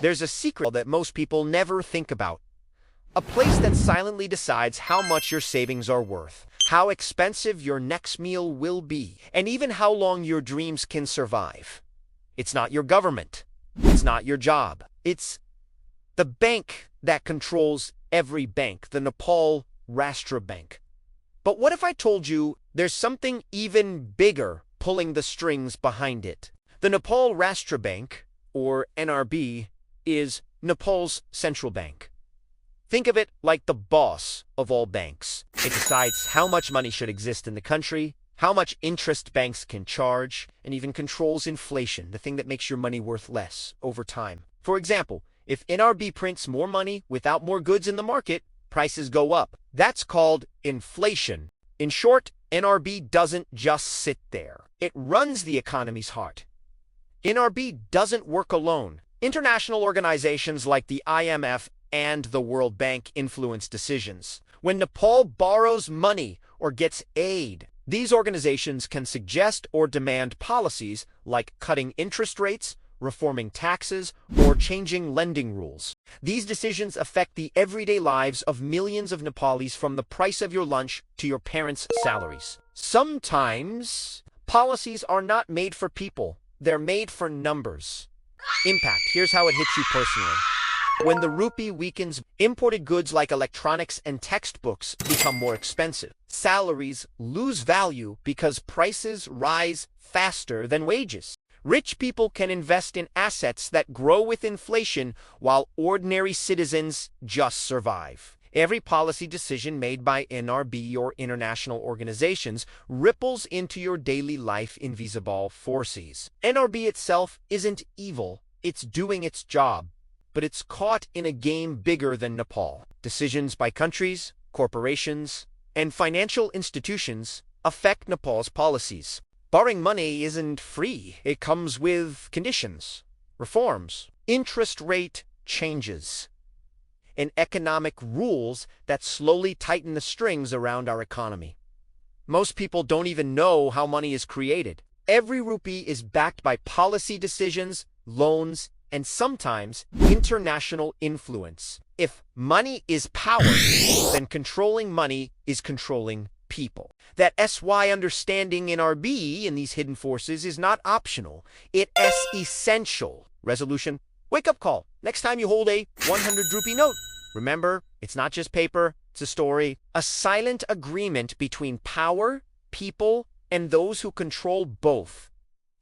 There's a secret that most people never think about. A place that silently decides how much your savings are worth, how expensive your next meal will be, and even how long your dreams can survive. It's not your government. It's not your job. It's the bank that controls every bank, the Nepal Rastra Bank. But what if I told you there's something even bigger pulling the strings behind it? The Nepal Rastra Bank, or NRB, is Nepal's central bank. Think of it like the boss of all banks. It decides how much money should exist in the country, how much interest banks can charge, and even controls inflation, the thing that makes your money worth less over time. For example, if NRB prints more money without more goods in the market, prices go up. That's called inflation. In short, NRB doesn't just sit there. It runs the economy's heart. NRB doesn't work alone. International organizations like the IMF and the World Bank influence decisions. When Nepal borrows money or gets aid, these organizations can suggest or demand policies like cutting interest rates, reforming taxes, or changing lending rules. These decisions affect the everyday lives of millions of Nepalis, from the price of your lunch to your parents' salaries. Sometimes, policies are not made for people. They're made for numbers. Impact. Here's how it hits you personally. When the rupee weakens, imported goods like electronics and textbooks become more expensive. Salaries lose value because prices rise faster than wages. Rich people can invest in assets that grow with inflation, while ordinary citizens just survive. Every policy decision made by NRB or international organizations ripples into your daily life in invisible forces. NRB itself isn't evil, it's doing its job, but it's caught in a game bigger than Nepal. Decisions by countries, corporations, and financial institutions affect Nepal's policies. Borrowing money isn't free. It comes with conditions, reforms, interest rate changes, and economic rules that slowly tighten the strings around our economy. Most people don't even know how money is created. Every rupee is backed by policy decisions, loans, and sometimes international influence. If money is power, then controlling money is controlling people. That SY understanding in RB in these hidden forces is not optional. It is essential. Resolution: wake-up call. Next time you hold a 100 rupee note, remember, it's not just paper, it's a story. A silent agreement between power, people, and those who control both.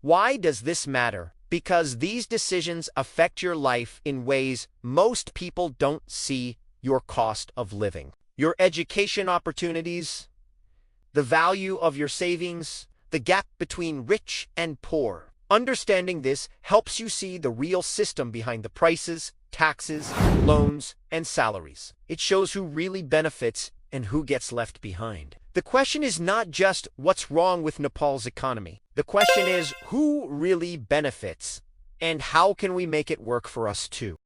Why does this matter? Because these decisions affect your life in ways most people don't see: your cost of living, your education opportunities, the value of your savings, the gap between rich and poor. Understanding this helps you see the real system behind the prices, taxes, loans, and salaries. It shows who really benefits and who gets left behind. The question is not just what's wrong with Nepal's economy. The question is who really benefits, and how can we make it work for us too?